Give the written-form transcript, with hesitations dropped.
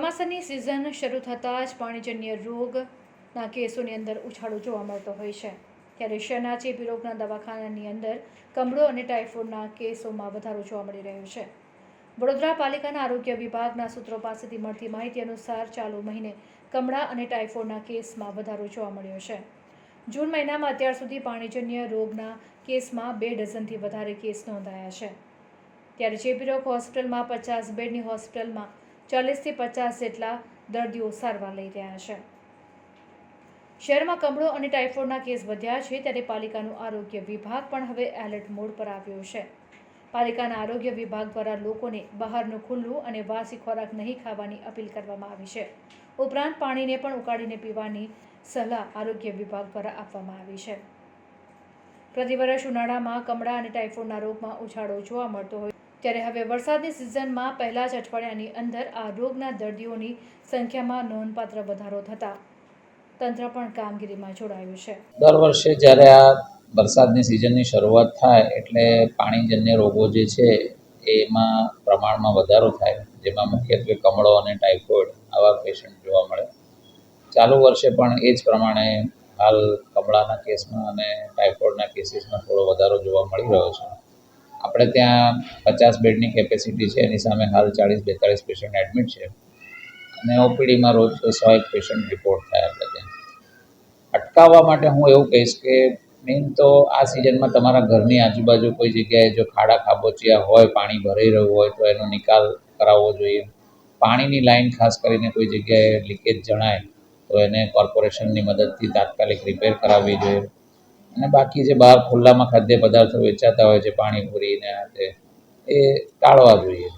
ચોમાસાની સિઝન શરૂ થતાં જ પાણીજન્ય રોગના કેસોની અંદર ઉછાળો જોવા મળતો હોય છે, ત્યારે શહેરના ચેપી રોગના દવાખાનાની અંદર કમળો અને ટાઇફોઇડના કેસોમાં વધારો જોવા મળી રહ્યો છે. વડોદરા પાલિકાના આરોગ્ય વિભાગના સૂત્રો પાસેથી મળતી માહિતી અનુસાર ચાલુ મહિને કમળા અને ટાઇફોઇડના કેસમાં વધારો જોવા મળ્યો છે. જૂન મહિનામાં અત્યાર સુધી પાણીજન્ય રોગના કેસમાં 2 ડઝનથી વધારે કેસ નોંધાયા છે, ત્યારે ચેપી રોગ હોસ્પિટલમાં 50 બેડની હોસ્પિટલમાં 40થી 50 જેટલા દર્દીઓ સારવાર લઈ રહ્યા છે. શહેરમાં કમળો અને ટાઇફોઇડના કેસ વધ્યા છે, ત્યારે પાલિકાનું આરોગ્ય વિભાગ પણ હવે એલર્ટ મોડ પર આવ્યો છે. પાલિકાના આરોગ્ય વિભાગ દ્વારા લોકોને બહારનું ખુલ્લું અને વાસી ખોરાક નહીં ખાવાની અપીલ કરવામાં આવી છે. ઉપરાંત પાણીને પણ ઉકાળીને પીવાની સલાહ આરોગ્ય વિભાગ દ્વારા આપવામાં આવી છે. પ્રતિવર્ષ ઉનાળામાં કમળા અને ટાઇફોઇડના રોગમાં ઉછાળો જોવા મળતો હોય, ત્યારે હવે વરસાદની સિઝનમાં પહેલા જ અઠવાડિયાની અંદર આ રોગના દર્દીઓની સંખ્યામાં નોંધપાત્ર વધારો થતાં તંત્ર પણ કામગીરીમાં જોડાયું છે. દર વર્ષે જ્યારે આ વરસાદની સિઝનની શરૂઆત થાય એટલે પાણીજન્ય રોગો જે છે એમાં પ્રમાણમાં વધારો થાય, જેમાં મુખ્યત્વે કમળો અને ટાઇફોઇડ આવા પેશન્ટ જોવા મળે. ચાલુ વર્ષે પણ એ જ પ્રમાણે હાલ કમળાના કેસમાં અને ટાઇફોઇડના કેસીસમાં થોડો વધારો જોવા મળી રહ્યો છે. આપણે ત્યાં 50 બેડની કેપેસિટી છે, એની સામે હાલ 40-42 પેશન્ટ એડમિટ છે અને ઓપીડીમાં રોજ 100 પેશન્ટ રિપોર્ટ થાય. આપણે ત્યાં અટકાવવા માટે હું એવું કહીશ કે મેઇન તો આ સિઝનમાં તમારા ઘરની આજુબાજુ કોઈ જગ્યાએ જો ખાડા ખાબોચિયા હોય, પાણી ભરાઈ રહ્યું હોય તો એનો નિકાલ કરાવવો જોઈએ. પાણીની લાઈન ખાસ કરીને કોઈ જગ્યાએ લીકેજ જણાય તો એને કોર્પોરેશનની મદદથી તાત્કાલિક રિપેર કરાવવી જોઈએ. અને બાકી જે બહાર ખુલ્લામાં ખાદ્ય પદાર્થો વેચાતા હોય છે, પાણીપુરી ને આ તે, એ ટાળવા જોઈએ.